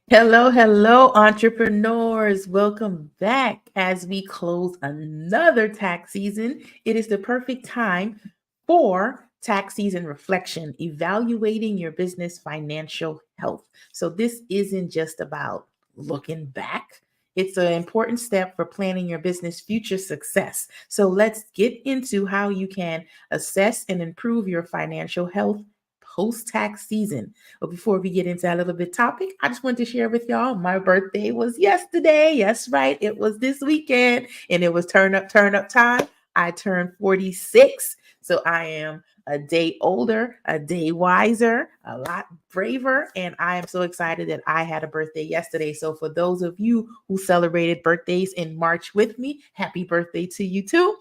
Hello, hello, entrepreneurs. Welcome back as we close another tax season. It is the perfect time for tax season reflection, evaluating your business financial health. So, this isn't just about looking back, it's an important step for planning your business future success. So, let's get into how you can assess and improve your financial health post tax season. But before we get into that little bit topic, I just wanted to share with y'all my birthday was yesterday. Yes, right. It was this weekend and it was turn up time. I turned 46. So I am a day older, a day wiser, a lot braver. And I am so excited that I had a birthday yesterday. So for those of you who celebrated birthdays in March with me, happy birthday to you too.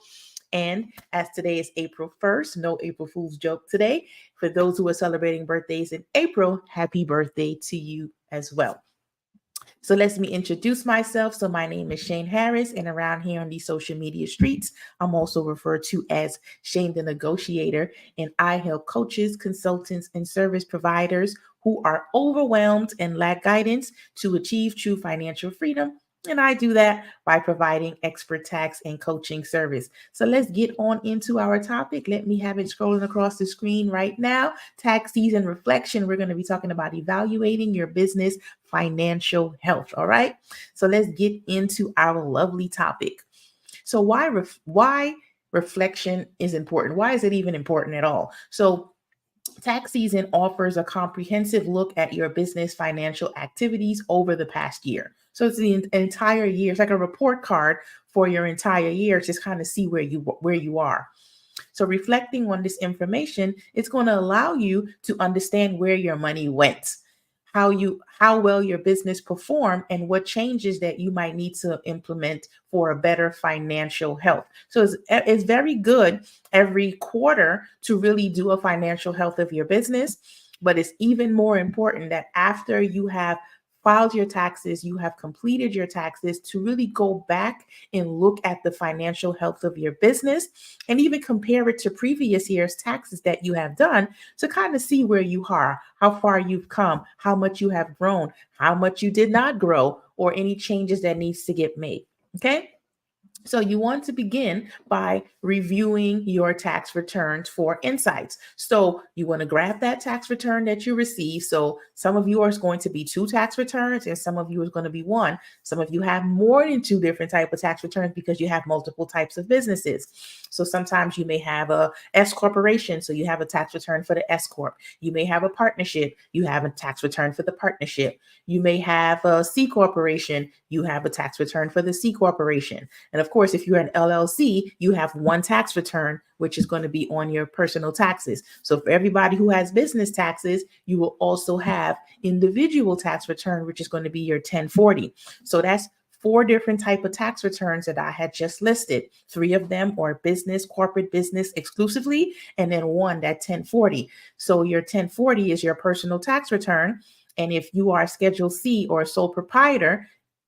And as today is April 1st, no April Fool's joke today. For those who are celebrating birthdays in April, happy birthday to you as well. So let me introduce myself. So my name is Shane Harris, and around here on these social media streets, I'm also referred to as Shane the Negotiator, and I help coaches, consultants, and service providers who are overwhelmed and lack guidance to achieve true financial freedom. And I do that by providing expert tax and coaching service. So let's get on into our topic. Let me have it scrolling across the screen right now. Tax season reflection. We're going to be talking about evaluating your business financial health. All right. So let's get into our lovely topic. So why reflection is important? Why is it even important at all? So tax season offers a comprehensive look at your business financial activities over the past year. So it's the entire year. It's like a report card for your entire year, just kind of see where you are. So reflecting on this information, it's going to allow you to understand where your money went, how well your business performed, and what changes that you might need to implement for a better financial health. So it's very good every quarter to really do a financial health of your business, but it's even more important that after you have filed your taxes, you have completed your taxes, to really go back and look at the financial health of your business and even compare it to previous year's taxes that you have done to kind of see where you are, how far you've come, how much you have grown, how much you did not grow, or any changes that needs to get made. Okay. So you want to begin by reviewing your tax returns for insights. So you want to grab that tax return that you receive. So some of you are going to be two tax returns and some of you is going to be one. Some of you have more than two different type of tax returns because you have multiple types of businesses. So sometimes you may have a S corporation, so you have a tax return for the S corp. You may have a partnership, you have a tax return for the partnership. You may have a C corporation, you have a tax return for the C corporation. And of course, if you're an LLC, you have one tax return, which is going to be on your personal taxes. So for everybody who has business taxes, you will also have individual tax return, which is going to be your 1040. So that's four different type of tax returns that I had just listed. Three of them are business, corporate business exclusively, and then one that 1040. So your 1040 is your personal tax return. And if you are Schedule C or a sole proprietor,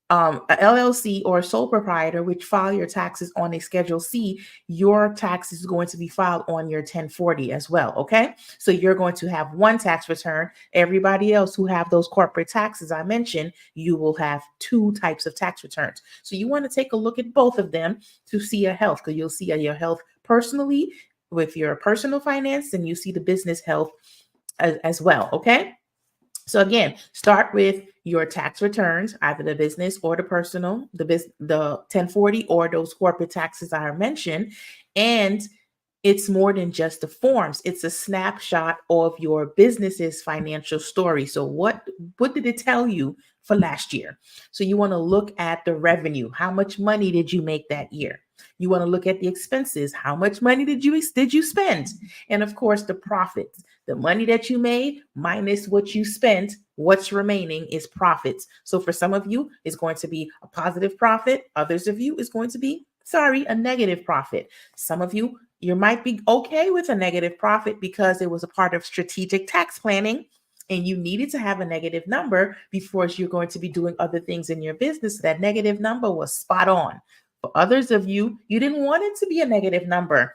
a LLC or a sole proprietor, which file your taxes on a Schedule C, your tax is going to be filed on your 1040 as well. Okay. So you're going to have one tax return. Everybody else who have those corporate taxes I mentioned, you will have two types of tax returns. So you want to take a look at both of them to see your health, because you'll see your health personally with your personal finance, and you see the business health as well. Okay. So again, start with your tax returns, either the business or the personal, the 1040 or those corporate taxes I mentioned. And it's more than just the forms. It's a snapshot of your business's financial story. So what did it tell you for last year? So you want to look at the revenue. How much money did you make that year? You want to look at the expenses. How much money did you spend? And of course, the profits. The money that you made minus what you spent, what's remaining is profits. So for some of you, it's going to be a positive profit. Others of you is going to be, a negative profit. Some of you might be okay with a negative profit because it was a part of strategic tax planning and you needed to have a negative number before you're going to be doing other things in your business. That negative number was spot on. For others of you, you didn't want it to be a negative number.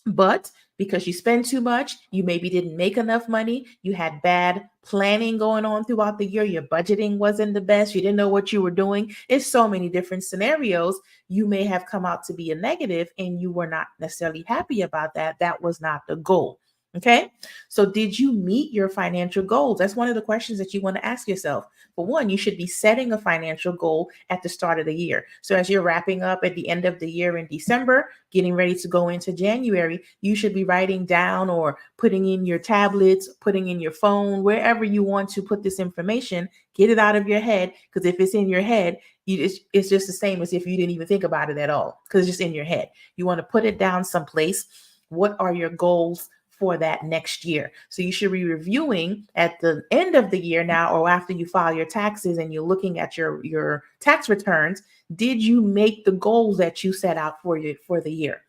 But because you spend too much, you maybe didn't make enough money, you had bad planning going on throughout the year, your budgeting wasn't the best, you didn't know what you were doing. It's so many different scenarios. You may have come out to be a negative and you were not necessarily happy about that. That was not the goal. Okay. So, did you meet your financial goals? That's one of the questions that you want to ask yourself. For one, you should be setting a financial goal at the start of the year. So, as you're wrapping up at the end of the year in December, getting ready to go into January, you should be writing down or putting in your tablets, putting in your phone, wherever you want to put this information, get it out of your head. Because if it's in your head, it's just the same as if you didn't even think about it at all, because it's just in your head. You want to put it down someplace. What are your goals for that next year? So you should be reviewing at the end of the year now, or after you file your taxes and you're looking at your tax returns. Did you make the goals that you set out for you for the year?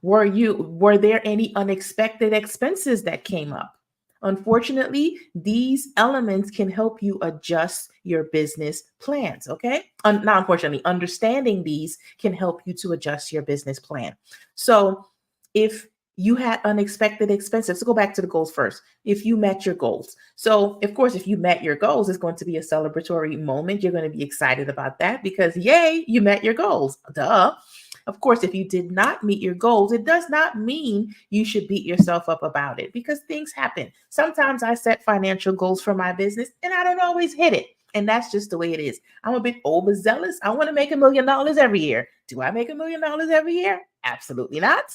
Were there any unexpected expenses that came up? Unfortunately, these elements can help you adjust your business plans. Okay. Not unfortunately, understanding these can help you to adjust your business plan. So if you had unexpected expenses, let's go back to the goals first. If you met your goals. So, of course, if you met your goals, it's going to be a celebratory moment. You're going to be excited about that because, yay, you met your goals. Duh. Of course, if you did not meet your goals, it does not mean you should beat yourself up about it, because things happen. Sometimes I set financial goals for my business and I don't always hit it. And that's just the way it is. I'm a bit overzealous. I want to make $1 million every year. Do I make $1 million every year? Absolutely not.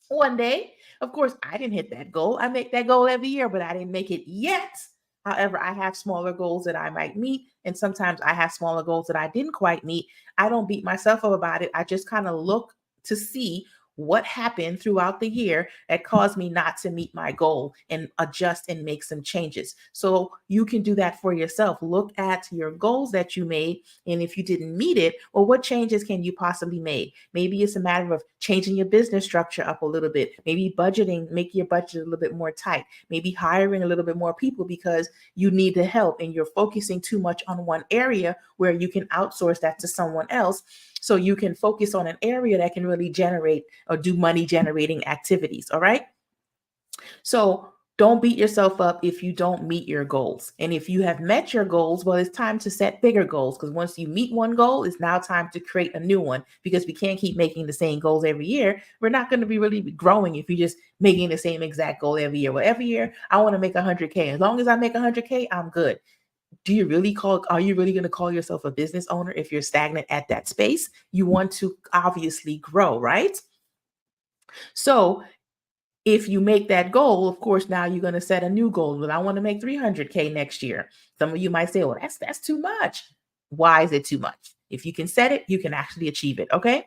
One day, of course, I didn't hit that goal. I make that goal every year, but I didn't make it yet. However, I have smaller goals that I might meet, and sometimes I have smaller goals that I didn't quite meet. I don't beat myself up about it. I just kind of look to see what happened throughout the year that caused me not to meet my goal and adjust and make some changes. So you can do that for yourself. Look at your goals that you made, and if you didn't meet it, well, what changes can you possibly make? Maybe it's a matter of changing your business structure up a little bit. Maybe budgeting, make your budget a little bit more tight. Maybe hiring a little bit more people because you need the help and you're focusing too much on one area where you can outsource that to someone else. So you can focus on an area that can really generate or do money generating activities. All right. So don't beat yourself up if you don't meet your goals. And if you have met your goals, well, it's time to set bigger goals, because once you meet one goal, it's now time to create a new one, because we can't keep making the same goals every year. We're not going to be really growing if you're just making the same exact goal every year. Well, every year I want to make 100K. As long as I make 100K, I'm good. Are you really going to call yourself a business owner if you're stagnant at that space? You want to obviously grow, right? So if you make that goal, of course, now you're going to set a new goal. Well, I want to make 300K next year. Some of you might say, well, that's too much. Why is it too much? If you can set it, you can actually achieve it. Okay.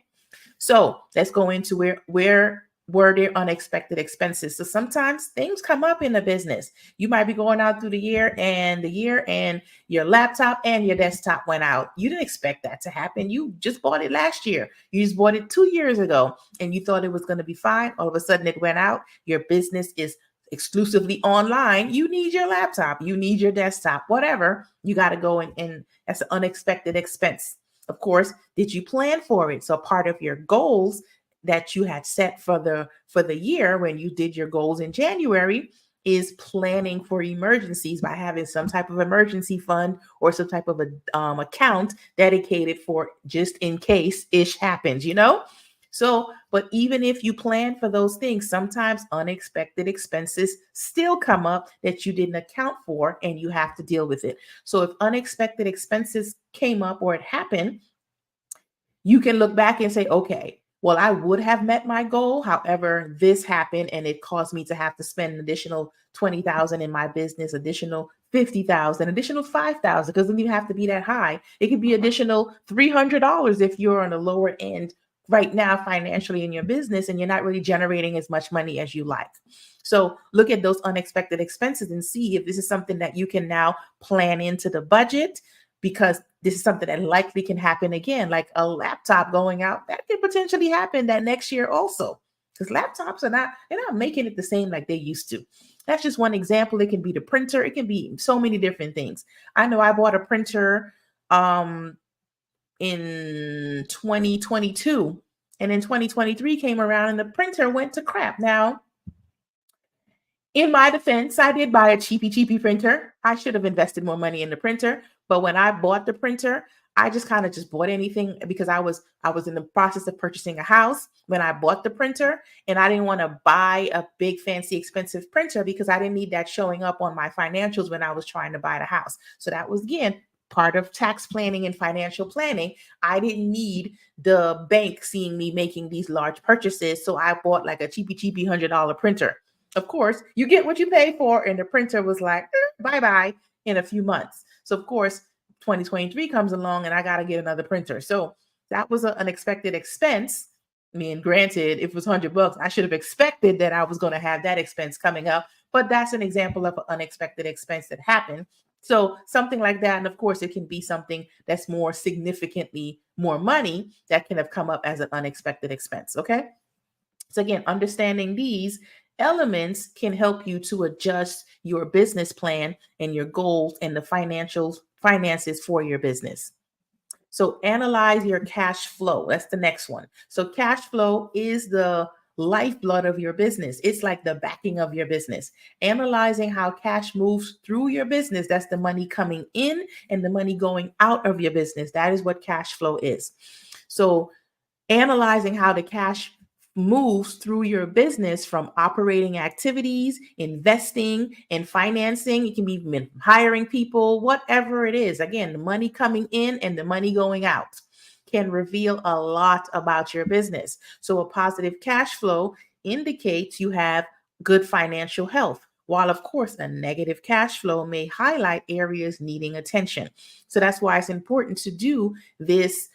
So let's go into where were there unexpected expenses. So sometimes things come up in the business. You might be going out through the year and your laptop and your desktop went out. You didn't expect that to happen. You just bought it last year. You just bought it 2 years ago and you thought it was going to be fine. All of a sudden it went out. Your business is exclusively online. You need your laptop, you need your desktop, whatever. You got to go and that's an unexpected expense. Of course, did you plan for it? So part of your goals that you had set for the year when you did your goals in January is planning for emergencies by having some type of emergency fund or some type of a account dedicated for just in case ish happens, So, but even if you plan for those things, sometimes unexpected expenses still come up that you didn't account for and you have to deal with it. So if unexpected expenses came up or it happened, you can look back and say, okay, well, I would have met my goal. However, this happened and it caused me to have to spend an additional 20,000 in my business, additional 50,000, additional 5,000, because it doesn't even have to be that high. It could be additional $300 if you're on the lower end right now financially in your business and you're not really generating as much money as you like. So look at those unexpected expenses and see if this is something that you can now plan into the budget, because this is something that likely can happen again, like a laptop going out. That could potentially happen that next year also, because laptops they're not making it the same like they used to. That's just one example. It can be the printer. It can be so many different things. I know I bought a printer in 2022 And then 2023 came around and the printer went to crap. Now, in my defense, I did buy a cheapy printer. I should have invested more money in the printer. But when I bought the printer, I just kind of just bought anything because I was in the process of purchasing a house when I bought the printer, and I didn't want to buy a big fancy expensive printer because I didn't need that showing up on my financials when I was trying to buy the house. So that was again part of tax planning and financial planning. I didn't need the bank seeing me making these large purchases, so I bought like a cheapy $100 printer. Of course, you get what you pay for, and the printer was like, bye bye in a few months. So, of course, 2023 comes along and I got to get another printer. So, that was an unexpected expense. I mean, granted, if it was $100, I should have expected that I was going to have that expense coming up, but that's an example of an unexpected expense that happened. So, something like that. And of course, it can be something that's more significantly more money that can have come up as an unexpected expense. Okay. So again, understanding these elements can help you to adjust your business plan and your goals and the finances for your business. So analyze your cash flow. That's the next one. So cash flow is the lifeblood of your business. It's like the backing of your business. Analyzing how cash moves through your business, that's the money coming in and the money going out of your business. That is what cash flow is. So analyzing how the cash moves through your business from operating activities, investing, and financing. It can be hiring people, whatever it is. Again, the money coming in and the money going out can reveal a lot about your business. So, a positive cash flow indicates you have good financial health. While, of course, a negative cash flow may highlight areas needing attention. So, that's why it's important to do this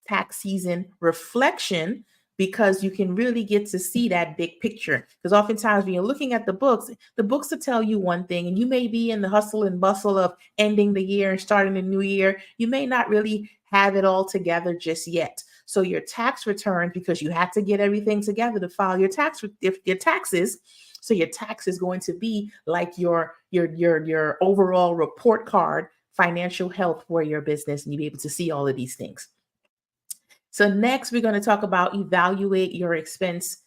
tax season reflection, because you can really get to see that big picture. Because oftentimes when you're looking at the books will tell you one thing, and you may be in the hustle and bustle of ending the year and starting the new year. You may not really have it all together just yet. So your tax return, because you have to get everything together to file your taxes. So your tax is going to be like your overall report card, financial health for your business, and you'll be able to see all of these things. So next, we're going to talk about evaluate your expense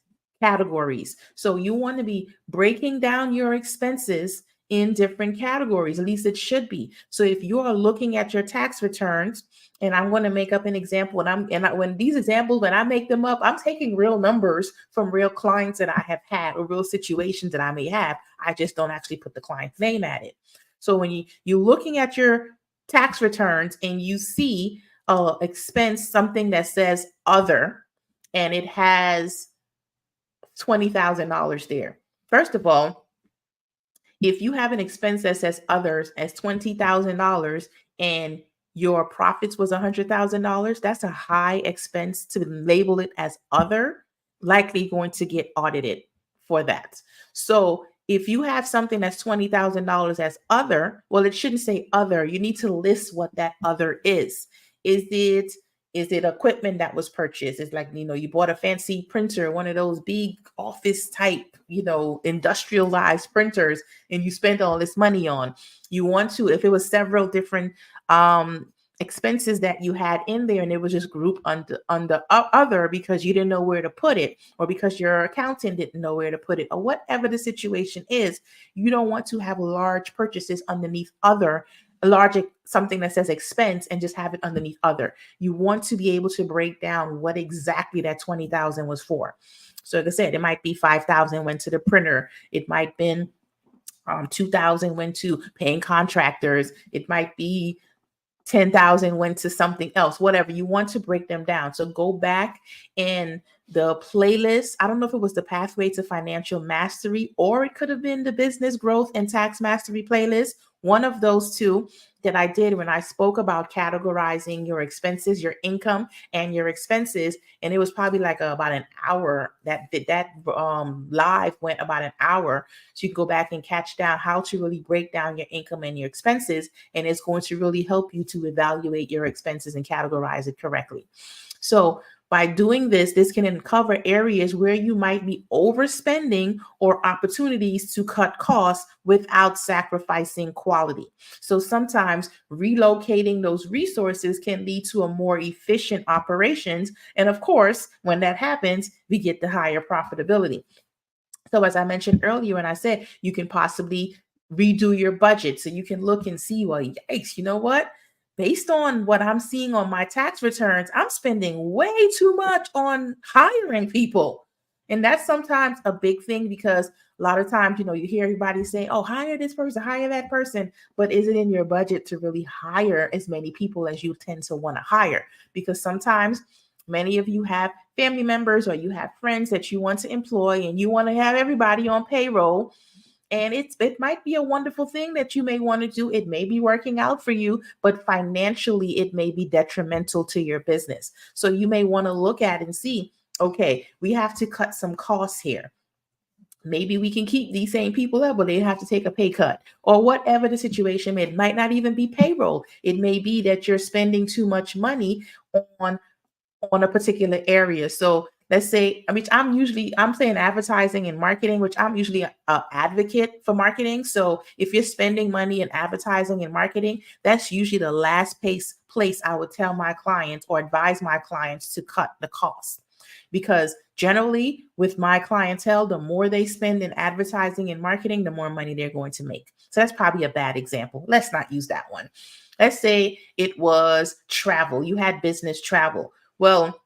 categories. So you want to be breaking down your expenses in different categories, at least it should be. So if you are looking at your tax returns, and I'm going to make up an example, when these examples, when I make them up, I'm taking real numbers from real clients that I have had or real situations that I may have. I just don't actually put the client's name at it. So when you're looking at your tax returns and you see expense, something that says other, and it has $20,000 there. First of all, if you have an expense that says others as $20,000 and your profits was $100,000, that's a high expense to label it as other, likely going to get audited for that. So if you have something that's $20,000 as other, well, it shouldn't say other. You need to list what that other is. Is it equipment that was purchased? It's like, you bought a fancy printer, one of those big office type, industrialized printers, and you spent all this money on. You want to, if it was several different expenses that you had in there and it was just grouped under other because you didn't know where to put it, or because your accountant didn't know where to put it, or whatever the situation is, you don't want to have large purchases underneath other, a large something that says expense and just have it underneath other. You want to be able to break down what exactly that 20,000 was for. So like I said, it might be 5,000 went to the printer. It might been 2,000 went to paying contractors. It might be 10,000 went to something else, whatever. You want to break them down. So go back in the playlist. I don't know if it was the Pathway to Financial Mastery, or it could have been the Business Growth and Tax Mastery playlist. One of those two that I did when I spoke about categorizing your expenses, your income and your expenses. And it was probably like about an hour. That live went about an hour. So you can go back and catch down how to really break down your income and your expenses. And it's going to really help you to evaluate your expenses and categorize it correctly. So by doing this, this can uncover areas where you might be overspending or opportunities to cut costs without sacrificing quality. So sometimes relocating those resources can lead to a more efficient operations. And of course, when that happens, we get the higher profitability. So as I mentioned earlier, and I said you can possibly redo your budget so you can look and see, well, yikes, you know what? Based on what I'm seeing on my tax returns, I'm spending way too much on hiring people. And that's sometimes a big thing because a lot of times, you hear everybody say, oh, hire this person, hire that person. But is it in your budget to really hire as many people as you tend to want to hire? Because sometimes many of you have family members or you have friends that you want to employ and you want to have everybody on payroll. And it might be a wonderful thing that you may want to do. It may be working out for you, but financially it may be detrimental to your business. So you may want to look at and see, okay, we have to cut some costs here. Maybe we can keep these same people up, but they have to take a pay cut or whatever the situation may. It might not even be payroll. It may be that you're spending too much money on a particular area. So let's say, I'm saying advertising and marketing, which I'm usually a advocate for marketing. So if you're spending money in advertising and marketing, that's usually the last place I would tell my clients or advise my clients to cut the cost. Because generally with my clientele, the more they spend in advertising and marketing, the more money they're going to make. So that's probably a bad example. Let's not use that one. Let's say it was travel. You had business travel. Well,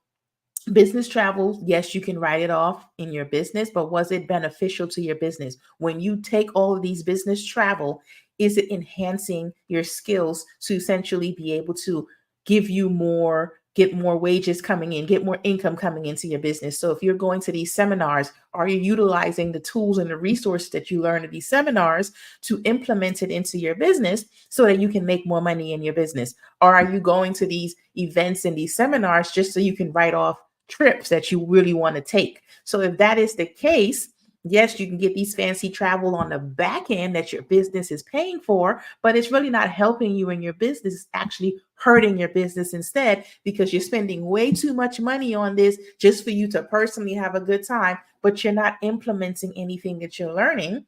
business travel, yes, you can write it off in your business, but was it beneficial to your business? When you take all of these business travel, is it enhancing your skills to essentially be able to give you more, get more wages coming in, get more income coming into your business? So if you're going to these seminars, are you utilizing the tools and the resources that you learn at these seminars to implement it into your business so that you can make more money in your business? Or are you going to these events and these seminars just so you can write off trips that you really want to take? So if that is the case, yes, you can get these fancy travel on the back end that your business is paying for, but it's really not helping you in your business. It's actually hurting your business instead because you're spending way too much money on this just for you to personally have a good time, but you're not implementing anything that you're learning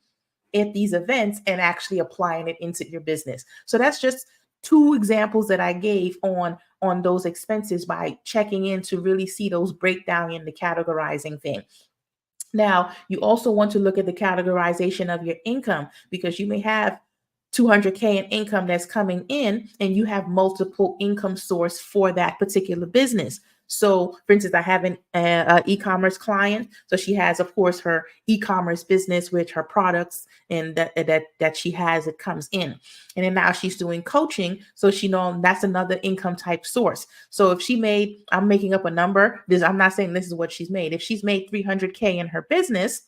at these events and actually applying it into your business. So that's just two examples that I gave on those expenses by checking in to really see those breakdown in the categorizing thing. Now, you also want to look at the categorization of your income because you may have 200K in income that's coming in and you have multiple income source for that particular business. So for instance, I have an e-commerce client. So she has, of course, her e-commerce business with her products and that she has, it comes in. And then now she's doing coaching. So she knows that's another income type source. So if she made, I'm making up a number, I'm not saying this is what she's made. If she's made 300K in her business,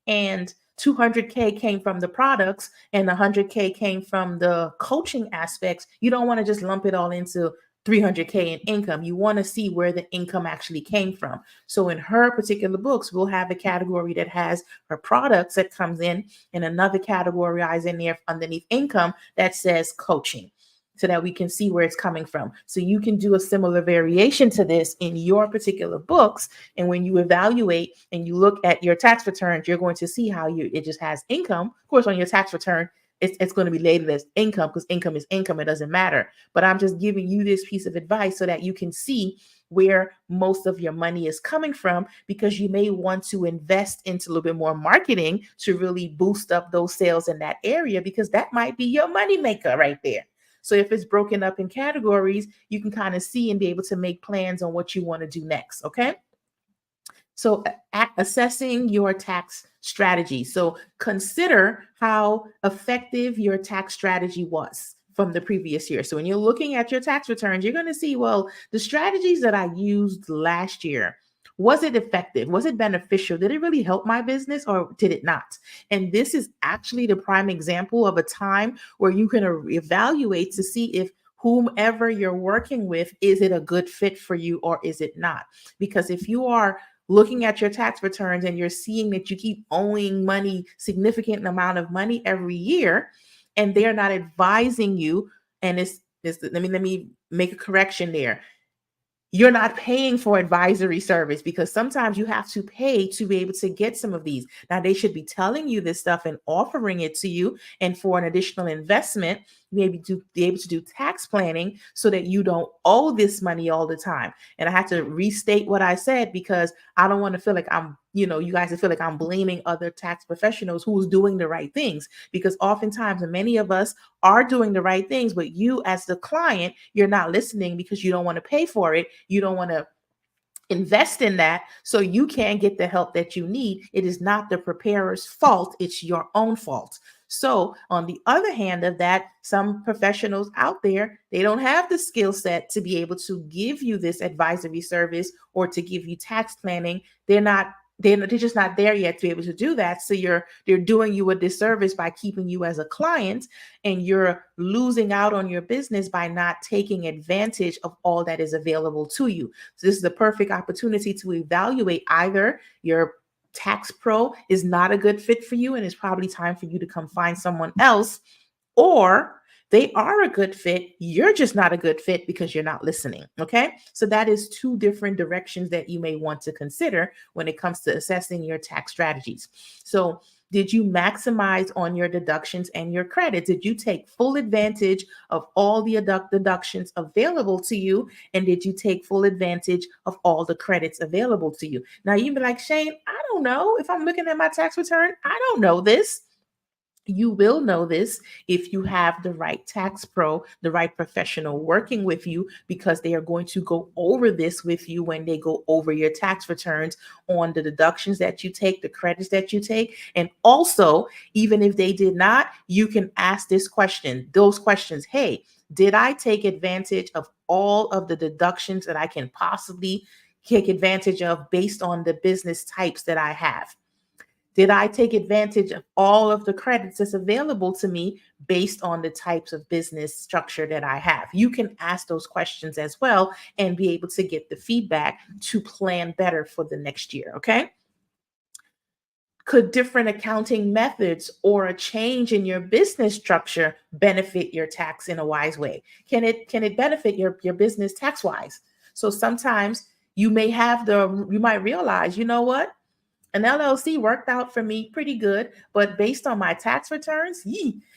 and 200K came from the products and 100K came from the coaching aspects, you don't want to just lump it all into 300K in income. You want to see where the income actually came from. So in her particular books, we'll have a category that has her products that comes in and another categorized in there underneath income that says coaching, so that we can see where it's coming from. So you can do a similar variation to this in your particular books. And when you evaluate and you look at your tax returns, you're going to see how it just has income. Of course, on your tax return, it's going to be labeled as income because income is income. It doesn't matter. But I'm just giving you this piece of advice so that you can see where most of your money is coming from, because you may want to invest into a little bit more marketing to really boost up those sales in that area, because that might be your money maker right there. So if it's broken up in categories, you can kind of see and be able to make plans on what you want to do next. Okay. So assessing your tax strategy. So consider how effective your tax strategy was from the previous year. So when you're looking at your tax returns, you're going to see, well, the strategies that I used last year, was it effective? Was it beneficial? Did it really help my business or did it not? And this is actually the prime example of a time where you can evaluate to see if whomever you're working with, is it a good fit for you or is it not? Because if you are looking at your tax returns and you're seeing that you keep owing money, significant amount of money every year, and they're not advising you, and let me make a correction there. You're not paying for advisory service, because sometimes you have to pay to be able to get some of these. Now, they should be telling you this stuff and offering it to you. And for an additional investment, maybe to be able to do tax planning so that you don't owe this money all the time. And I have to restate what I said, because I don't want to feel like you guys feel like I'm blaming other tax professionals who's doing the right things, because oftentimes, and many of us are doing the right things, but you as the client, you're not listening because you don't want to pay for it. You don't want to invest in that, so you can get the help that you need. It is not the preparer's fault, it's your own fault. So on the other hand of that, some professionals out there, they don't have the skill set to be able to give you this advisory service or to give you tax planning. They're just not there yet to be able to do that. So they're doing you a disservice by keeping you as a client, and you're losing out on your business by not taking advantage of all that is available to you. So this is the perfect opportunity to evaluate either your tax pro is not a good fit for you and it's probably time for you to come find someone else, or they are a good fit. You're just not a good fit because you're not listening. Okay. So that is two different directions that you may want to consider when it comes to assessing your tax strategies. So, did you maximize on your deductions and your credits? Did you take full advantage of all the deductions available to you? And did you take full advantage of all the credits available to you? Now, you'd be like, Shane, I don't know. If I'm looking at my tax return, I don't know this. You will know this if you have the right tax pro, the right professional working with you, because they are going to go over this with you when they go over your tax returns on the deductions that you take, the credits that you take. And also, even if they did not, you can ask those questions. Hey, did I take advantage of all of the deductions that I can possibly take advantage of based on the business types that I have? Did I take advantage of all of the credits that's available to me based on the types of business structure that I have? You can ask those questions as well and be able to get the feedback to plan better for the next year. Okay. Could different accounting methods or a change in your business structure benefit your tax in a wise way? Can it benefit your business tax wise? So sometimes you might realize, you know what? An LLC worked out for me pretty good, but based on my tax returns,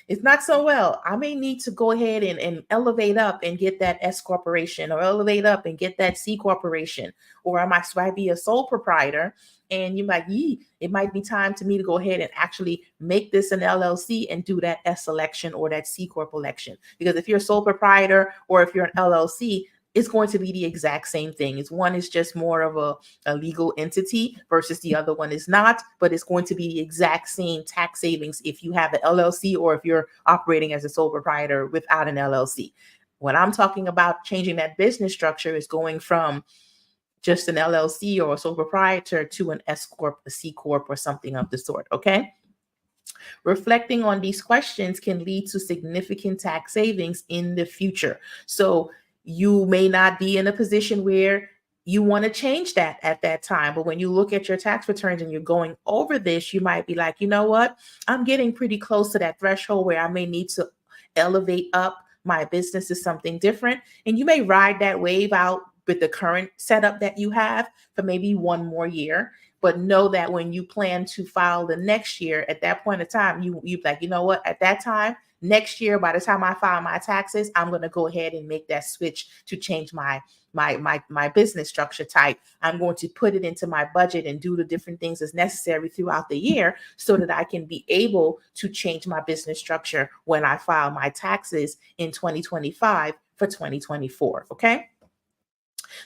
it's not so well. I may need to go ahead and elevate up and get that S corporation, or elevate up and get that C corporation, or I might be a sole proprietor. And you might, it might be time to me to go ahead and actually make this an LLC and do that S election or that C corp election. Because if you're a sole proprietor or if you're an LLC, it's going to be the exact same thing. One is just more of a legal entity versus the other one is not, but it's going to be the exact same tax savings if you have an LLC or if you're operating as a sole proprietor without an LLC. When I'm talking about changing that business structure is going from just an LLC or a sole proprietor to an S corp, a C corp, or something of the sort. Okay. Reflecting on these questions can lead to significant tax savings in the future. So you may not be in a position where you want to change that at that time. But when you look at your tax returns and you're going over this, you might be like, you know what? I'm getting pretty close to that threshold where I may need to elevate up my business to something different. And you may ride that wave out with the current setup that you have for maybe one more year. But know that when you plan to file the next year, at that point in time, you like, you know what, at that time, next year, by the time I file my taxes, I'm going to go ahead and make that switch to change my business structure type. I'm going to put it into my budget and do the different things as necessary throughout the year so that I can be able to change my business structure when I file my taxes in 2025 for 2024. Okay.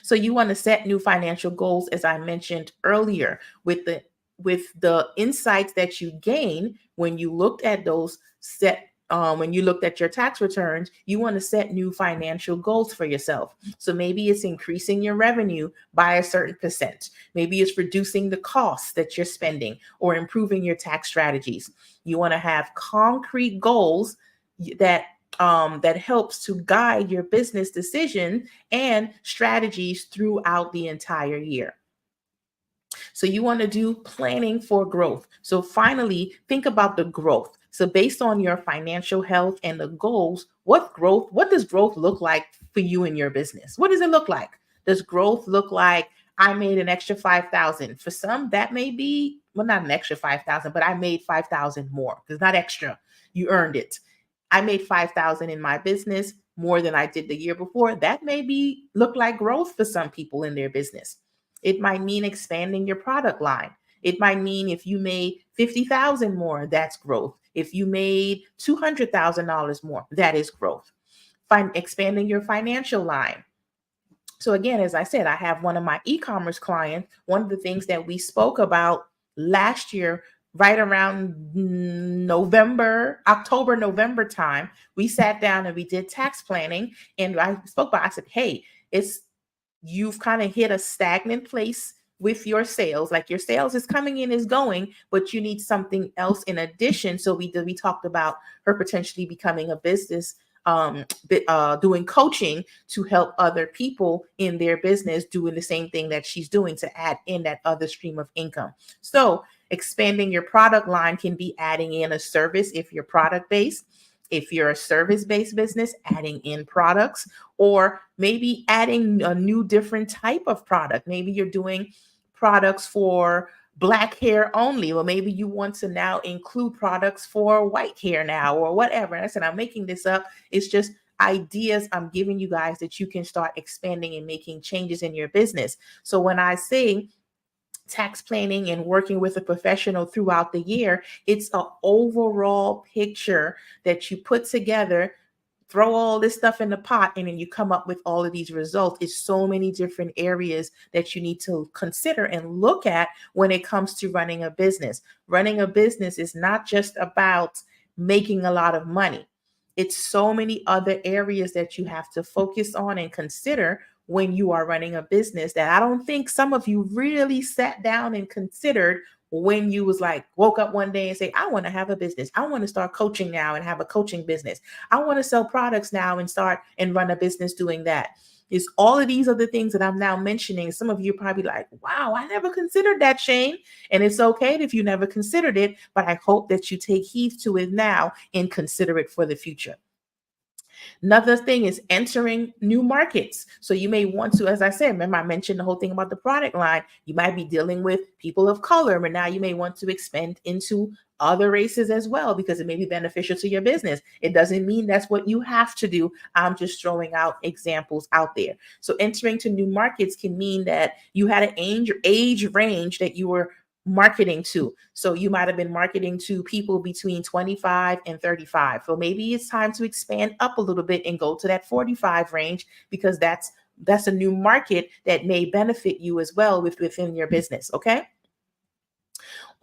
So you want to set new financial goals, as I mentioned earlier, with the insights that you gain when you looked at those when you looked at your tax returns. You want to set new financial goals for yourself. So maybe it's increasing your revenue by a certain percent. Maybe it's reducing the costs that you're spending or improving your tax strategies. You want to have concrete goals that that helps to guide your business decision and strategies throughout the entire year. So you want to do planning for growth. So finally, think about the growth. So based on your financial health and the goals, what does growth look like for you in your business? What does it look like? Does growth look like I made an extra 5,000? For some, that may be, well, not an extra 5,000, but I made 5,000 more, because not extra. You earned it. I made 5,000 in my business, more than I did the year before. That may be look like growth for some people in their business. It might mean expanding your product line. It might mean if you made 50,000 more, that's growth. If you made $200,000 more, that is growth. Expanding your financial line. So again, as I said, I have one of my e-commerce clients. One of the things that we spoke about last year, right around October, November time, we sat down and we did tax planning. And I spoke about, I said, hey, you've kind of hit a stagnant place with your sales. Like your sales is coming in, is going, but you need something else in addition. So we talked about her potentially becoming a business, doing coaching to help other people in their business doing the same thing that she's doing, to add in that other stream of income. So expanding your product line can be adding in a service if you're product based. If you're a service-based business, adding in products, or maybe adding a new different type of product. Maybe you're doing products for Black hair only, or maybe you want to now include products for white hair now, or whatever. And I said, I'm making this up. It's just ideas I'm giving you guys that you can start expanding and making changes in your business. So when I say tax planning and working with a professional throughout the year, it's an overall picture that you put together. Throw all this stuff in the pot, and then you come up with all of these results. It's so many different areas that you need to consider and look at when it comes to running a business. Running a business is not just about making a lot of money. It's so many other areas that you have to focus on and consider when you are running a business that I don't think some of you really sat down and considered when you was like, woke up one day and say, I want to have a business. I want to start coaching now and have a coaching business. I want to sell products now and start and run a business doing that. It's all of these other things that I'm now mentioning. Some of you are probably like, wow, I never considered that, Shane. And it's okay if you never considered it, but I hope that you take heed to it now and consider it for the future. Another thing is entering new markets. So you may want to, as I said, remember I mentioned the whole thing about the product line. You might be dealing with people of color, but now you may want to expand into other races as well, because it may be beneficial to your business. It doesn't mean that's what you have to do. I'm just throwing out examples out there. So entering to new markets can mean that you had an age range that you were marketing to. So you might have been marketing to people between 25 and 35. So maybe it's time to expand up a little bit and go to that 45 range, because that's a new market that may benefit you as well within your business. Okay.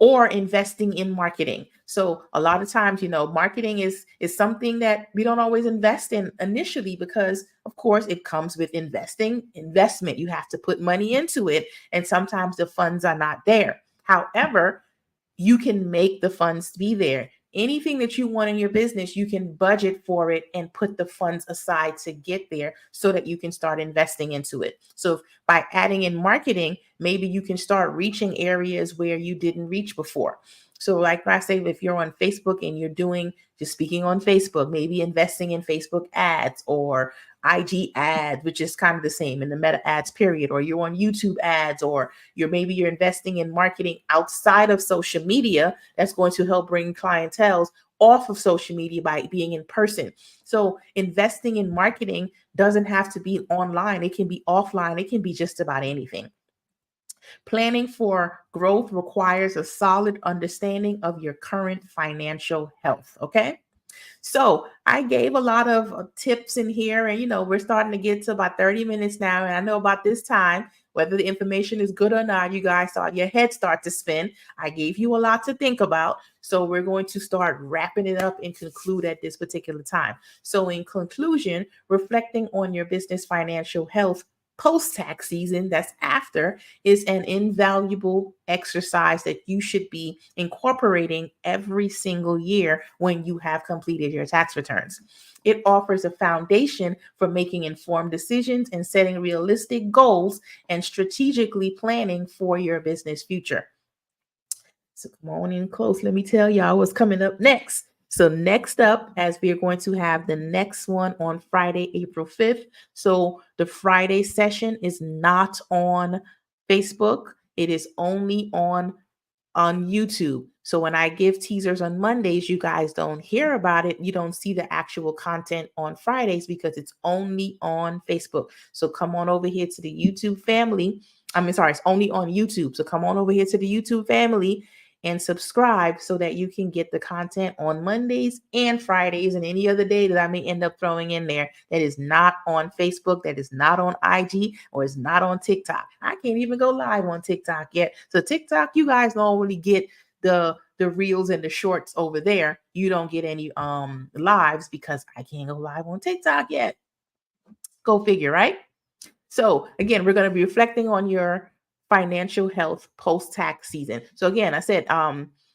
Or investing in marketing. So a lot of times, marketing is something that we don't always invest in initially, because of course it comes with investment. You have to put money into it, and sometimes the funds are not there. However, you can make the funds be there. Anything that you want in your business, you can budget for it and put the funds aside to get there so that you can start investing into it. So by adding in marketing, maybe you can start reaching areas where you didn't reach before. So like I say, if you're on Facebook and you're just speaking on Facebook, maybe investing in Facebook ads or IG ads, which is kind of the same in the meta ads period, or you're on YouTube ads, or you're investing in marketing outside of social media that's going to help bring clientele off of social media by being in person. So investing in marketing doesn't have to be online. It can be offline. It can be just about anything. Planning for growth requires a solid understanding of your current financial health. Okay. So I gave a lot of tips in here, and we're starting to get to about 30 minutes now. And I know about this time, whether the information is good or not, you guys saw your head start to spin. I gave you a lot to think about. So we're going to start wrapping it up and conclude at this particular time. So in conclusion, reflecting on your business financial health post-tax season, that's after, is an invaluable exercise that you should be incorporating every single year when you have completed your tax returns. It offers a foundation for making informed decisions and setting realistic goals and strategically planning for your business future. So come on in close. Let me tell y'all what's coming up next. So next up, as we are going to have the next one on Friday, April 5th. So the Friday session is not on Facebook. It is only on YouTube. So when I give teasers on Mondays, you guys don't hear about it. You don't see the actual content on Fridays because it's only on Facebook. So come on over here to the YouTube family. It's only on YouTube. So come on over here to the YouTube family and subscribe so that you can get the content on Mondays and Fridays and any other day that I may end up throwing in there that is not on Facebook, that is not on IG, or is not on TikTok. I can't even go live on TikTok yet. So TikTok, you guys normally get the reels and the shorts over there. You don't get any lives because I can't go live on TikTok yet. Go figure, right? So again, we're going to be reflecting on your financial health post-tax season. So again, I said,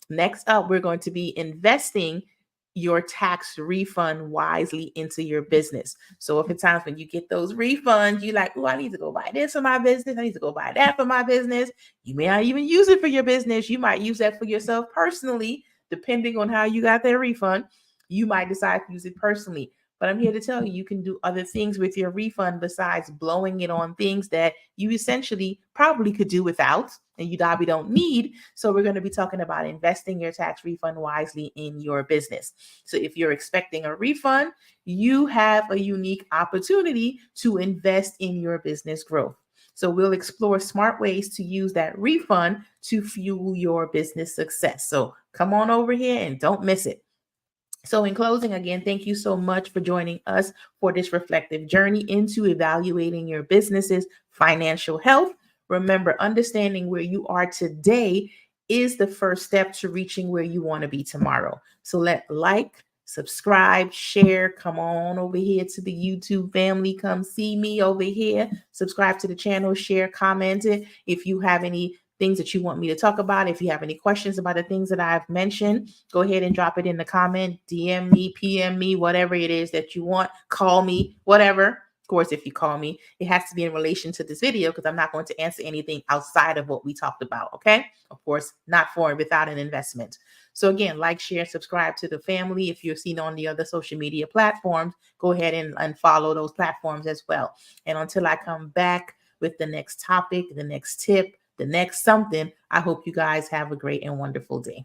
next up, we're going to be investing your tax refund wisely into your business. So if it's times when you get those refunds, you're like, oh, I need to go buy this for my business. I need to go buy that for my business. You may not even use it for your business. You might use that for yourself personally, depending on how you got that refund. You might decide to use it personally. But I'm here to tell you, you can do other things with your refund besides blowing it on things that you essentially probably could do without and you probably don't need. So we're going to be talking about investing your tax refund wisely in your business. So if you're expecting a refund, you have a unique opportunity to invest in your business growth. So we'll explore smart ways to use that refund to fuel your business success. So come on over here and don't miss it. So in closing, again, thank you so much for joining us for this reflective journey into evaluating your business's financial health. Remember, understanding where you are today is the first step to reaching where you want to be tomorrow. So subscribe, share, come on over here to the YouTube family. Come see me over here. Subscribe to the channel, share, comment it. If you have any things that you want me to talk about, if you have any questions about the things that I've mentioned, go ahead and drop it in the comment, DM me, PM me, whatever it is that you want, call me, whatever. Of course, if you call me, it has to be in relation to this video because I'm not going to answer anything outside of what we talked about, okay? Of course, not for without an investment. So again, like, share, subscribe to the family. If you're seen on the other social media platforms, go ahead and follow those platforms as well. And until I come back with the next topic, the next tip, the next something, I hope you guys have a great and wonderful day.